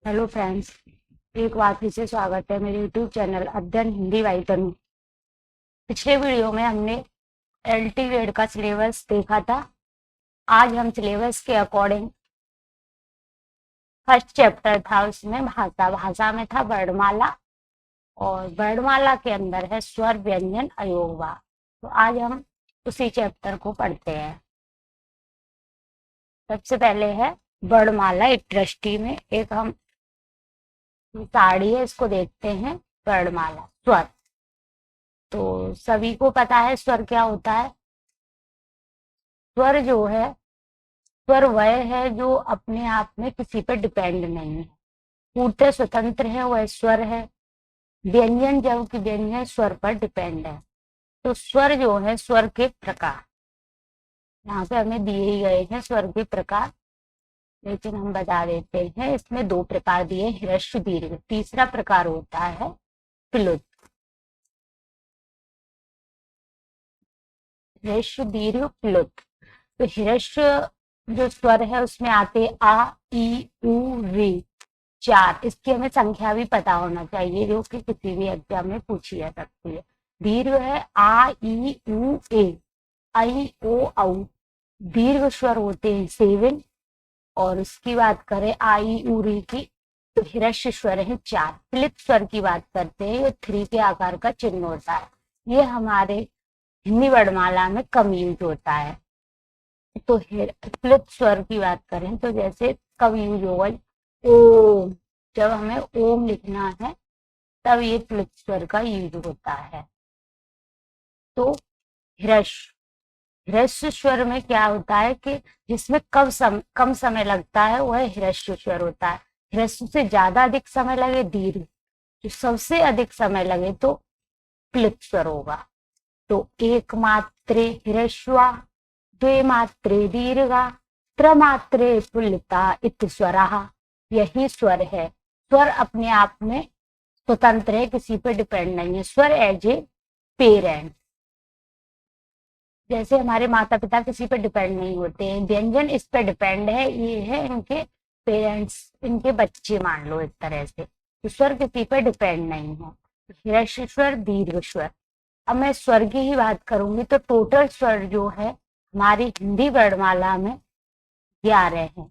Hello friends. एक बार फिर से स्वागत है मेरे यूट्यूब चैनल अध्ययन हिंदी वाहिता में। पिछले वीडियो में हमने एलटी ग्रेड का सिलेबस देखा था। आज हम सिलेबस के अकॉर्डिंग फर्स्ट चैप्टर था, उसमें भाषा में था वर्णमाला, और वर्णमाला के अंदर है स्वर व्यंजन अयोगवा। तो आज हम उसी चैप्टर को पढ़ते हैं। सबसे पहले है वर्णमाला। एक दृष्टि में एक हम साड़ी है, इसको देखते हैं। वर्णमाला स्वर, तो सभी को पता है स्वर क्या होता है। स्वर जो है, स्वर वह है जो अपने आप में किसी पर डिपेंड नहीं है, पूर्णतः स्वतंत्र है, वह स्वर है। व्यंजन जबकि व्यंजन स्वर पर डिपेंड है। तो स्वर जो है, स्वर के प्रकार यहाँ पे हमें दिए ही गए हैं स्वर के प्रकार, लेकिन हम बता देते हैं। इसमें दो प्रकार दिए, ह्रस्व दीर्घ। तीसरा प्रकार होता है प्लुत। ह्रस्व दीर्घ प्लुत। तो ह्रस्व जो स्वर है उसमें आते आ, ई, उ, री, चार। इसकी हमें संख्या भी पता होना चाहिए, जो कि किसी भी एग्जाम में पूछी जा सकती है। दीर्घ है आ, ई, उ, ए, आई, ओ, औ। दीर्घ स्वर होते हैं सेवन। और उसकी बात करें आई, उ, री की, तो ह्रस्व स्वर है चार। प्लित स्वर की बात करते हैं, ये थ्री के आकार का चिन्ह होता है। ये हमारे हिंदी वर्णमाला में कम यूज होता है। तो प्लुत स्वर की बात करें तो जैसे कब यूज होगा, ओम। जब हमें ओम लिखना है तब ये प्लुत स्वर का यूज होता है। तो ह्रस्व, ह्रस्व स्वर में क्या होता है कि जिसमें कम समय लगता है वह ह्रस्व स्वर होता है। ह्रस्व से ज्यादा अधिक समय लगे दीर्घ, जो सबसे अधिक समय लगे तो प्लुत स्वर होगा। तो एक मात्रे ह्रस्वा, द्वे मात्रे दीर्घा, त्रमात्रे पुल्लिता इति स्वरः। यही स्वर है। स्वर अपने आप में स्वतंत्र है, किसी पे डिपेंड नहीं है। स्वर एज ए पेरेंट, जैसे हमारे माता पिता किसी पे डिपेंड नहीं होते हैं, व्यंजन इस पे डिपेंड है। ये है इनके पेरेंट्स, इनके बच्चे मान लो एक तरह से। तो स्वर किसी पे डिपेंड नहीं है। ह्रस्व स्वर, दीर्घ स्वर। अब मैं स्वर की ही बात करूंगी तो टोटल स्वर जो है हमारी हिंदी वर्णमाला में 11 है।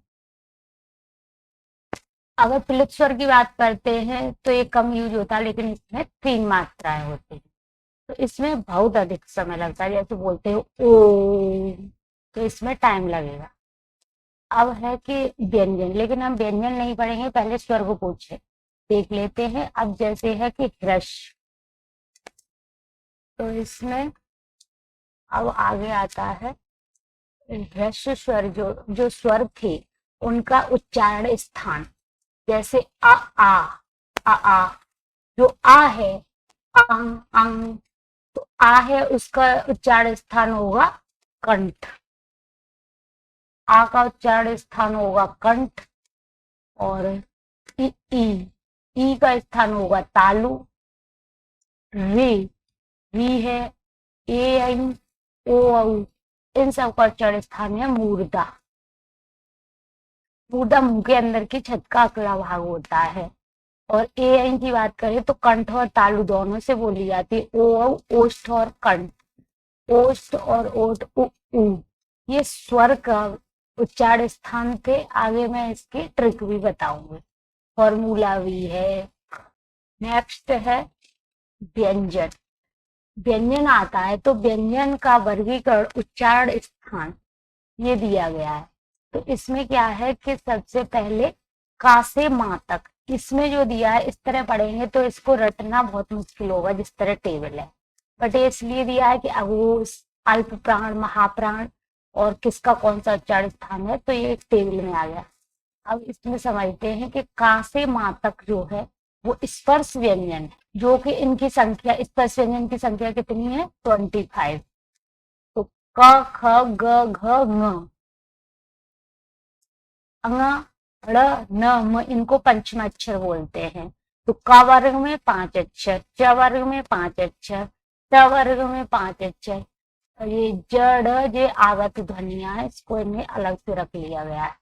अगर प्लुत स्वर की बात करते हैं तो ये कम यूज होता है, लेकिन इसमें 3 मात्राएं होती है। तो इसमें बहुत अधिक समय लगता है, जैसे बोलते हो ओ, तो इसमें टाइम लगेगा। अब है कि व्यंजन, लेकिन हम व्यंजन नहीं पढ़ेंगे, पहले स्वर को पूछे देख लेते हैं। अब जैसे है कि ह्रस्व, तो इसमें अब आगे आता है ह्रस्व स्वर। जो स्वर थे उनका उच्चारण स्थान, जैसे आ, जो आ है, अंग अंग, तो आ है उसका उच्चारण स्थान होगा कंठ। आ का उच्चारण स्थान होगा कंठ। और ई का स्थान होगा तालु। री, री है ए, आई, ओ, औ, इन सब का उच्चारण स्थान है मूर्धा। मूर्धा मुंह के अंदर की छत का अगला भाग होता है। और ए, आई की बात करें तो कंठ और तालु दोनों से बोली जाती है। ओ, औ, ओष्ठ और कंठ, ओष्ठ और ओठ, उ। ये स्वर का उच्चारण स्थान थे। आगे मैं इसकी ट्रिक भी बताऊंगी, फॉर्मूला भी है। नेक्स्ट है व्यंजन। व्यंजन आता है तो व्यंजन का वर्गीकरण उच्चारण स्थान ये दिया गया है। तो इसमें क्या है कि सबसे पहले का से मां तक, इसमें जो दिया है इस तरह पढ़ेंगे तो इसको रटना बहुत मुश्किल होगा जिस तरह टेबल है। बट ये इसलिए दिया है कि अघोष, अल्प प्राण, महाप्राण और किसका कौन सा उच्चारण स्थान है, तो ये एक टेबल में आ गया। अब इसमें समझते हैं कि का से मां तक जो है वो स्पर्श व्यंजन है, जो कि इनकी संख्या, स्पर्श व्यंजन की संख्या कितनी है, 25। तो क, ख, ग, घ, ng, अंग, ड़, न, म, इनको पंचम अक्षर बोलते हैं। तो क वर्ग में 5 अक्षर, च वर्ग में 5 अक्षर, ट वर्ग में 5 अक्षर। और ये जड़ जे आवत ध्वनिया है, इसको इन्हें अलग से रख लिया गया है।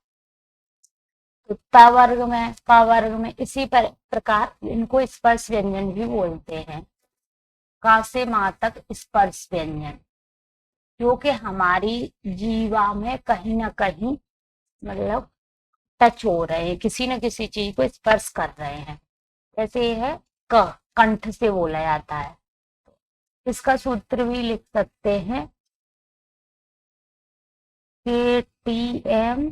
तो त वर्ग में, प वर्ग में, इसी प्रकार इनको स्पर्श व्यंजन भी बोलते हैं। क से मां तक स्पर्श व्यंजन, जो कि हमारी जीवा में कहीं ना कहीं मतलब टच हो रहे हैं, किसी न किसी चीज को स्पर्श कर रहे हैं। जैसे ये है क, कंठ से बोला जाता है। इसका सूत्र भी लिख सकते हैं, KTM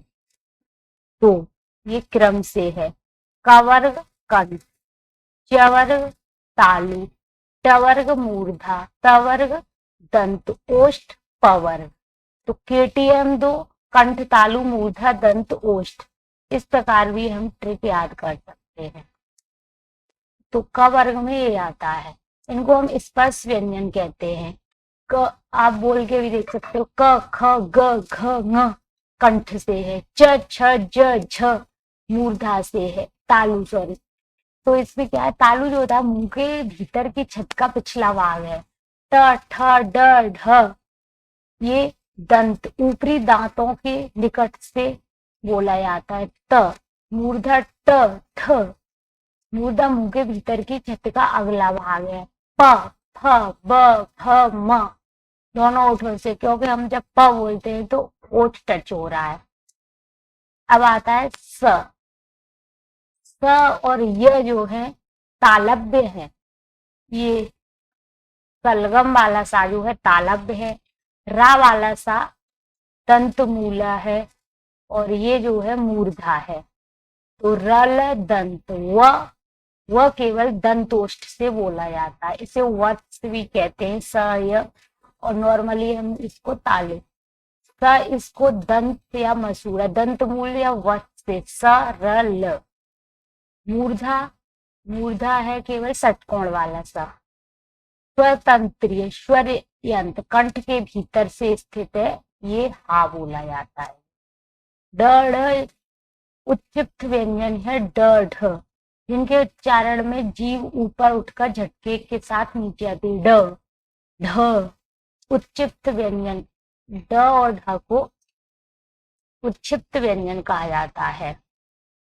2, ये क्रम से है। क वर्ग कंठ, च वर्ग तालु, ट वर्ग मूर्धा, त वर्ग दंत ओष्ठ, प वर्ग। तो KTM 2 कंठ तालु मूर्धा दंत ओष्ठ, इस प्रकार भी हम ट्रिक याद कर सकते हैं। तो क वर्ग में ये आता है, इनको हम स्पर्श व्यंजन कहते हैं। क आप बोल के भी देख सकते हो, क ख ग घ ङ कंठ से है, च छ ज झ मूर्धा से है, तालु सॉरी। तो इसमें क्या है, तालु जो होता है मुंह के भीतर की छत का पिछला भाग है। ट ठ ड ढ, ये दंत ऊपरी दांतों के निकट से बोला जाता है। त मूर्धा ट ठ, मूर्धा मुंह के भीतर की छत का अगला भाग है। प फ ब फ म, दोनों ओठों से, क्योंकि हम जब प बोलते हैं तो ओठ टच हो रहा है। अब आता है स। स और य जो है तालव्य है, ये सलगम वाला सा जो है तालव्य है, रा वाला सा दंत मूला है, और ये जो है मूर्धा है। तो रल दंत, व केवल दंतोष्ठ से बोला जाता है, इसे वत्स भी कहते हैं, स य, और नॉर्मली हम इसको तालु। स इसको दंत या मसूड़ा, दंत मूल या वत्स से, स र ल। मूर्धा, मूर्धा है केवल षटकोण वाला सा। स्वतंत्रीय, स्वर यंत्र कंठ के भीतर से स्थित है, ये हा बोला जाता है। ड ढ उच्चिप्त व्यंजन है, ड ढ, जिनके उच्चारण में जीभ ऊपर उठकर झटके के साथ नीचे आती है। ड ढ उच्चिप्त व्यंजन, ड और ढ को उच्चिप्त व्यंजन कहा जाता है।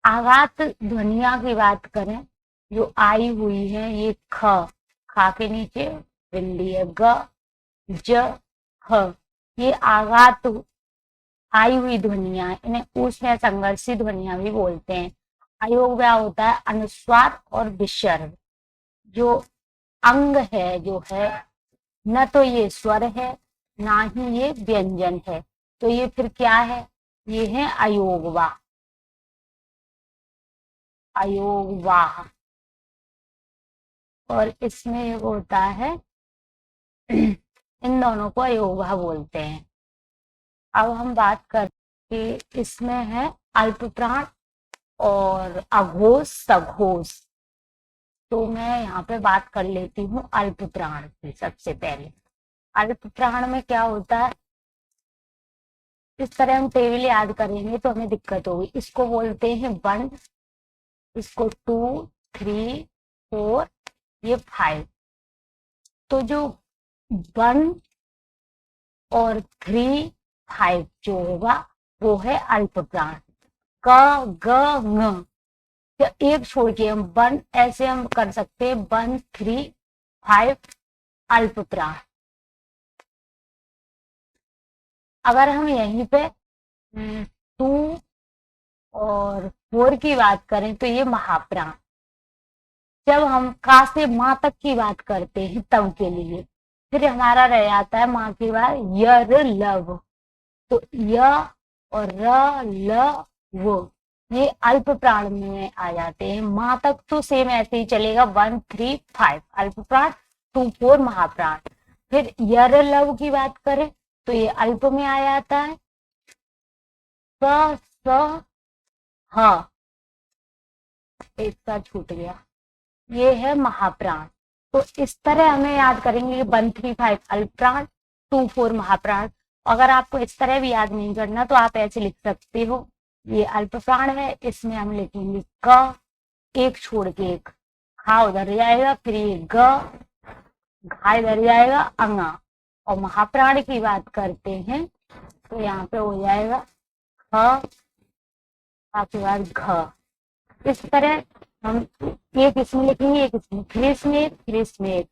आघात ध्वनिया की बात करें जो आई हुई है, ये ख, खा के नीचे बिंदी है, ग ज ह, ये आघात आई हुई ध्वनिया, इन्हें ऊष्म संघर्षी ध्वनिया भी बोलते हैं। अयोग व्याह होता है अनुस्वार और विसर्ग, जो अंग है जो है, न तो ये स्वर है ना ही ये व्यंजन है, तो ये फिर क्या है, ये है अयोगवाह, अयोगवाह। और इसमें होता है इन दोनों को अयोगवाह बोलते हैं। अब हम बात करते, इसमें है अल्प प्राण और अघोष सघोष। तो मैं यहाँ पे बात कर लेती हूँ अल्प प्राण की। सबसे पहले अल्प प्राण में क्या होता है, इस तरह हम टेबल याद करेंगे तो हमें दिक्कत होगी। इसको बोलते हैं 1, इसको 2, 3, 4, ये 5। तो जो 1 और 3, 5 जो होगा वो है अल्प प्राण। क ग ng, तो एक छोड़ के हम 1 ऐसे हम कर सकते हैं, 1, 3, 5 अल्प प्राण। अगर हम यहीं पे 2 और 4 की बात करें तो ये महाप्राण। जब हम का से मां तक की बात करते हैं तब के लिए, फिर हमारा रह जाता है मां के बाद यर लव। तो य और र ल वो, ये अल्प प्राण में आ जाते हैं। मां तक तो सेम ऐसे ही चलेगा, 1, 3, 5 अल्प प्राण, 2, 4 महाप्राण। फिर यर लव की बात करें तो ये अल्प में आ जाता है, स स ह, एक साथ छूट गया, ये है महाप्राण। तो इस तरह हमें याद करेंगे 1, 3, 5 अल्प प्राण, 2, 4 महाप्राण। अगर आपको इस तरह भी याद नहीं करना तो आप ऐसे लिख सकते हो, ये अल्प प्राण है, इसमें हम लिखेंगे क, एक छोड़ के एक, खा उधर जाएगा, फिर ये ग, घा इधर जाएगा, अंगा। और महाप्राण की बात करते हैं तो यहाँ पे हो जाएगा ख, के बाद घ। इस तरह हम एक इसमें लिखेंगे, एक इसमें, फिर इसमें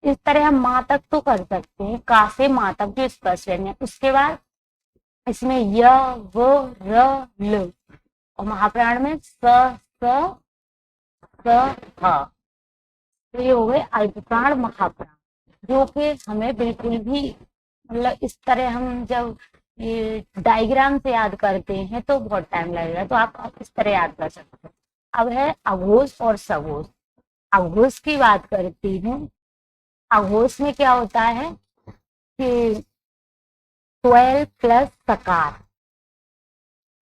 इस तरह हम माँ तक तो कर सकते हैं, का से माँ तक जो स्पर्श व्यंजन। उसके बाद इसमें य, व, र, ल, और महाप्राण में स, स, ह। तो ये हो गए अल्पप्राण महाप्राण, जो कि हमें बिल्कुल भी मतलब इस तरह हम जब ये डायग्राम से याद करते हैं तो बहुत टाइम लगेगा, तो आप इस तरह याद कर सकते हैं। अब है अघोष और सघोष। अघोष की बात करती हूँ। अघोष में क्या होता है कि 12 प्लस सकार,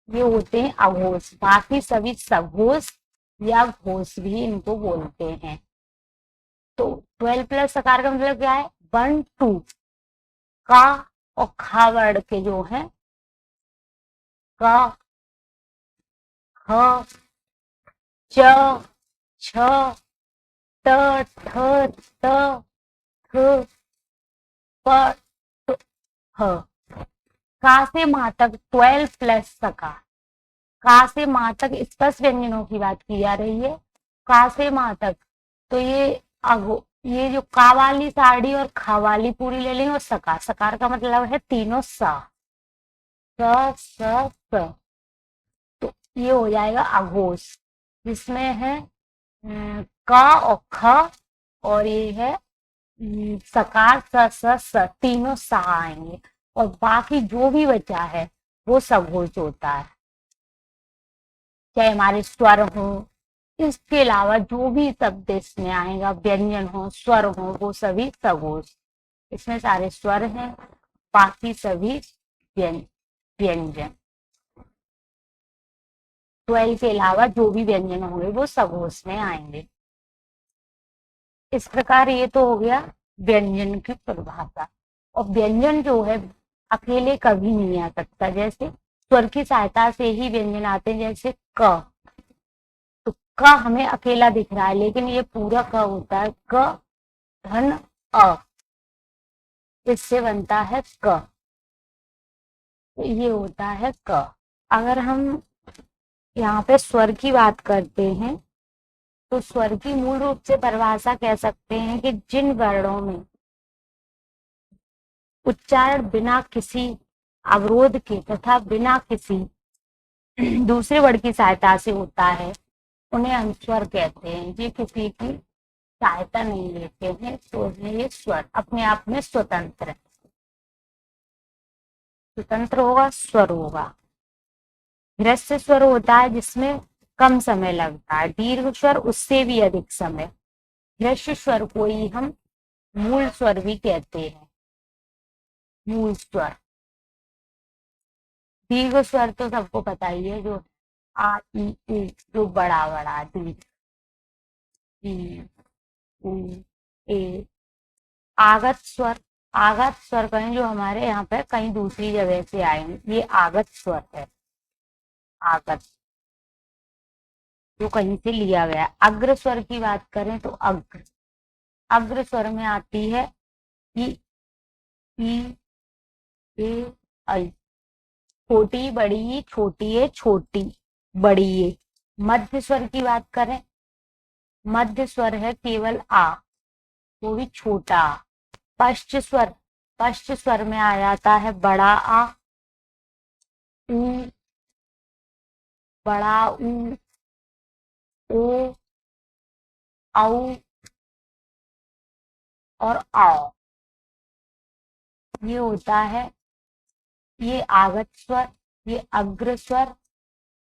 ये होते हैं अघोष। बाकी सभी सघोष या घोष भी इनको बोलते हैं। तो 12 प्लस सकार का मतलब क्या है? 1 2 का और खा वर्ड के जो है का, ख, च, छ, ट, ठ, त, थ, प, ट, ह। का से माँ तक 12 प्लस सकार। का से माँ तक स्पर्श व्यंजनों की बात की जा रही है। का से माँ तक, तो ये जो का वाली साड़ी और खा वाली पूरी ले लेंगे, और सकार, सकार का मतलब है तीनों सा, स। तो ये हो जाएगा अघोष, जिसमें है का और ख, और ये है सकार, स तीनों सा आएंगे, और बाकी जो भी बचा है वो सघोष होता है। चाहे हमारे स्वर हो, इसके अलावा जो भी शब्द इसमें आएगा, व्यंजन हो, स्वर हो, वो सभी सघोष। इसमें सारे स्वर हैं, बाकी सभी व्यंजन। 12 के अलावा जो भी व्यंजन होंगे वो सघोष में आएंगे। इस प्रकार ये तो हो गया व्यंजन की परिभाषा। और व्यंजन जो है अकेले कभी नहीं आ सकता, जैसे स्वर की सहायता से ही व्यंजन आते हैं, जैसे क। तो क हमें अकेला दिख रहा है, लेकिन ये पूरा क होता है, क धन अ, इससे बनता है क। तो ये होता है क। अगर हम यहाँ पे स्वर की बात करते हैं, तो स्वर की मूल रूप से परिभाषा कह सकते हैं कि जिन वर्णों में उच्चारण बिना किसी अवरोध के तथा बिना किसी दूसरे वर्ड की सहायता से होता है, उन्हें हम स्वर कहते हैं। ये किसी की सहायता नहीं लेते हैं, तो ये स्वर अपने आप में स्वतंत्र है। स्वतंत्र होगा, स्वर होगा। ह्रस्व स्वर होता है जिसमें कम समय लगता है, दीर्घ स्वर उससे भी अधिक समय। ह्रस्व स्वर को ही हम मूल स्वर भी कहते हैं, मूल स्वर। दीर्घ स्वर तो सबको पता ही है, जो आ ई उ, जो बड़ा बड़ा दीर्घ, ई उ ए। आगत स्वर, आगत स्वर कहीं जो हमारे यहाँ पे कहीं दूसरी जगह से आए, ये आगत स्वर है। आगत जो कहीं से लिया गया। अग्र स्वर की बात करें तो अग्र, अग्र स्वर में आती है ई, ई, ए, ऐ। छोटी बड़ी, छोटी है, छोटी बड़ी है। मध्य स्वर की बात करें, मध्य स्वर है केवल आ, वो भी छोटा। पश्च स्वर, पश्च स्वर में आ जाता है बड़ा आ, ऊ, बड़ा ऊ, ओ, औ और आओ। ये होता है, ये आगत स्वर, ये अग्र स्वर,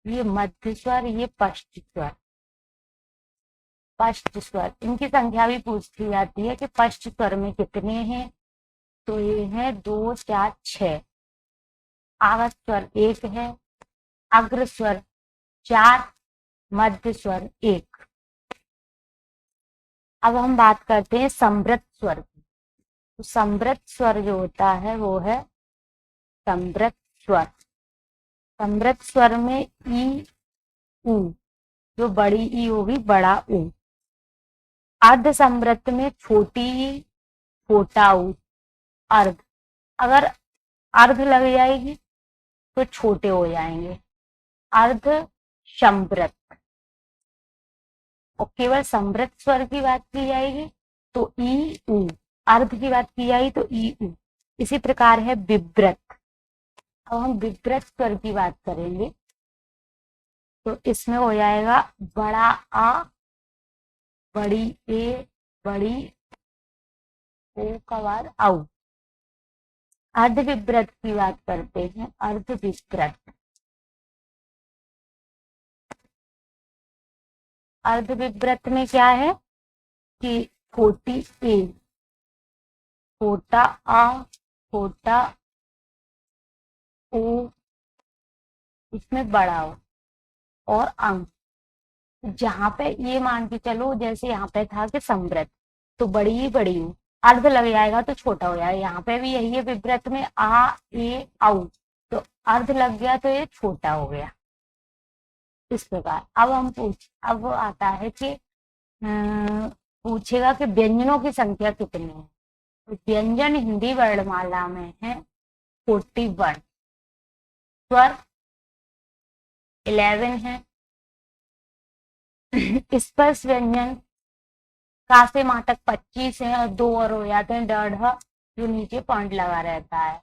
ये मध्य स्वर, ये पश्च स्वर। पश्च स्वर, इनकी संख्या भी पूछी जाती है कि पश्च स्वर में कितने हैं, तो ये है 2 4 6। आगत स्वर 1 है, अग्र स्वर 4, मध्य स्वर 1। अब हम बात करते हैं समृद्ध स्वर की। तो समृद्ध स्वर जो होता है वो है समृद्ध स्वर। समृद्ध स्वर में ई उ, जो बड़ी ई होगी बड़ा ऊ। अर्ध समृद्ध में छोटी ई, छोटा ऊ। अर्ध, अगर अर्ध लग जाएगी तो छोटे हो जाएंगे। अर्ध संवृत, और केवल संवृत स्वर की बात की जाएगी तो ई उ, अर्ध की बात की जाएगी तो ई उ। इसी प्रकार है विव्रत। अब हम विव्रत स्वर की बात करेंगे तो इसमें हो जाएगा बड़ा आ, बड़ी ए, बड़ी ओ का बाद औ। अर्ध विव्रत की बात करते हैं, अर्ध विव्रत। अर्ध विव्रत में क्या है कि छोटी ए, छोटा आ, छोटा ओ, इसमें बड़ा हो और अंग। जहां पे ये मान के चलो, जैसे यहाँ पे था कि संवृत, तो बड़ी ही बड़ी हो, अर्ध लग जाएगा तो छोटा हो जाएगा। यहाँ पे भी यही है, विव्रत में आ ए औ, तो अर्ध लग गया तो ये छोटा हो गया। इस प्रकार अब आता है कि पूछेगा कि व्यंजनों की संख्या कितनी है। तो व्यंजन हिंदी वर्णमाला में है 41, स्वर 11 है। स्पर्श व्यंजन का से माँ तक 25 है और 2 और हो जाते हैं डढ़, जो नीचे पॉइंट लगा रहता है,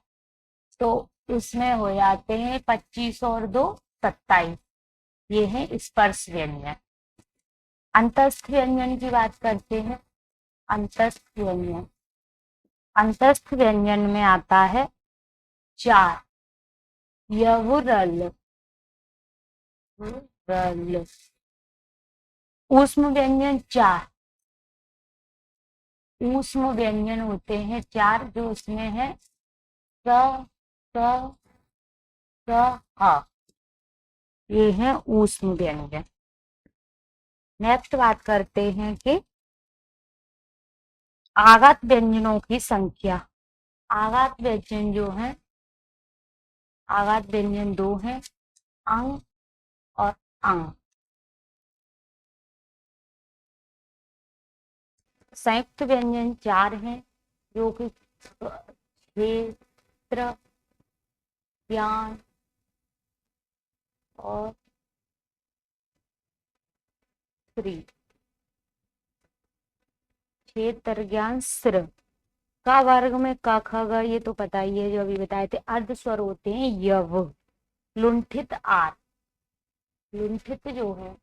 तो उसमें हो जाते हैं 25 और 2 27। ये है स्पर्श व्यंजन। अंतस्थ व्यंजन की बात करते हैं। अंतस्थ व्यंजन, अंतस्थ व्यंजन में आता है 4, यवरल, रल। ऊष्म व्यंजन 4, ऊष्म व्यंजन होते हैं 4, जो उसमें है स, स, स, ह। ये है ऊष्म व्यंजन। नेक्स्ट बात करते हैं कि आगत व्यंजनों की संख्या। आगत व्यंजन जो है, आगत व्यंजन 2 है, अंग और अंग। संयुक्त व्यंजन 4 हैं, जो कि क्षेत्र, ज्ञान और श्री। क्षेत्र, ज्ञान, श्र का वर्ग में क ख ग, ये तो पता ही है, जो अभी बताए थे। अर्ध स्वर होते हैं यव, लुंठित आर। लुंठित जो है,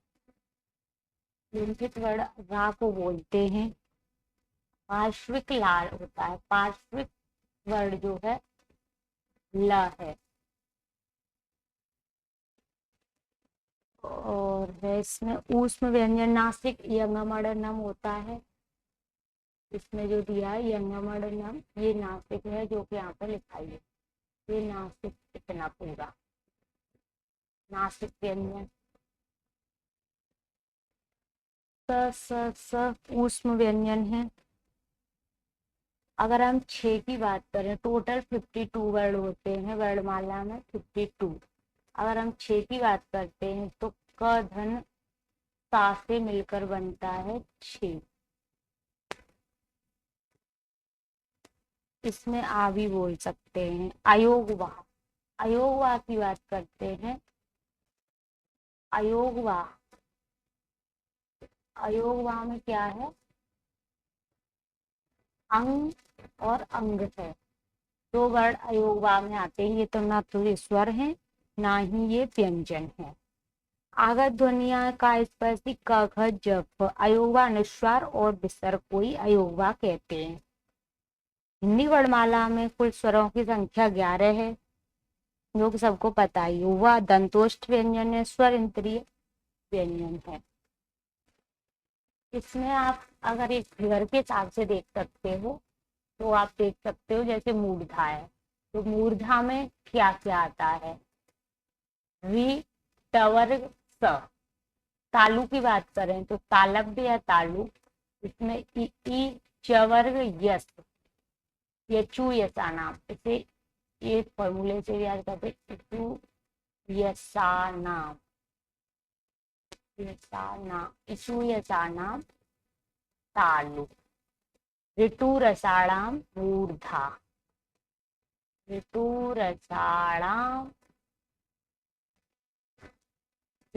लुंठित वर्ण रा को बोलते हैं। पार्श्विक लाल होता है, पार्श्विक वर्ण जो है ल है। और है इसमें ऊष्म व्यंजन नासिक यंगमणनम होता है। इसमें जो दिया है यंगमणनम, ये नासिक है, जो कि यहाँ पे लिखा है, ये नासिक इतना पूरा नासिक व्यंजन। स ऊष्म व्यंजन है। अगर हम 6 की बात करें, टोटल 52 वर्ण होते हैं वर्णमाला में, 52। अगर हम 6 की बात करते हैं तो क धन सा से मिलकर बनता है 6। इसमें आ भी बोल सकते हैं। अयोगवाह, अयोगवाह की बात करते हैं। अयोगवाह, अयोगवाह में क्या है, अंग और अंग है। 2 वर्ण अयोगवाह में आते हैं। ये तो ना तो ये स्वर है, ना ही ये व्यंजन है। आगत ध्वनिया का स्पर्शी क ख जफ, अयोगवाह अनुस्वार और विसर्ग को ही अयोगवाह कहते हैं। हिंदी वर्णमाला में कुल स्वरों की संख्या 11 है, जो कि सबको पता ही हुआ। दंतोष्ठ व्यंजन है, स्वर इंद्रिय व्यंजन है। इसमें आप अगर एक फिगर के हिसाब से देख सकते हो, तो आप देख सकते हो जैसे मूर्धा है, तो मूर्धा में क्या क्या आता है, री, टवर्ग, स। तालु की बात करें तो तालव्य या तालु, इसमें ई चवर्ग यस, यचु यसा नाम। इसे ये फॉर्मूले से याद करते, यचु यसा नाम, यसा नाम, यचु यसा नाम तालु। ऋतु रसाणाम मूर्धा, ऋतु रसाणाम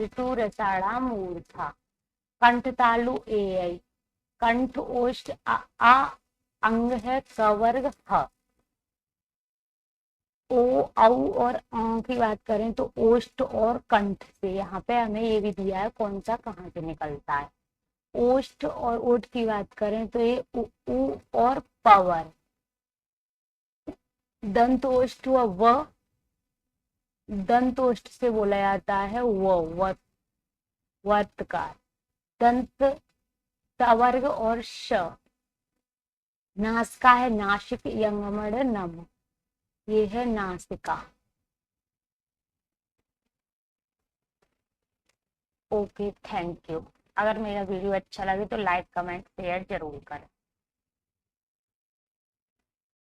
ऋतु रसाड़ा मूर्धा। कंठ तालु ए ऐ। कंठ ओष्ठ आ अंग है क वर्ग ह। ओ औ और की बात करें तो ओष्ठ और कंठ से, यहाँ पे हमें ये भी दिया है कौन सा कहाँ से निकलता है। ओष्ठ और ओठ की बात करें तो ये उ और पवर। दंत ओष्ठ व, दंत ओष्ठ से बोला जाता है व, वर्तकार। दंत तवर्ग और श। नासिका है नासिक यंगमण नम, ये है नासिका। Okay, thank you. अगर मेरा वीडियो अच्छा लगे तो लाइक कमेंट शेयर जरूर करें।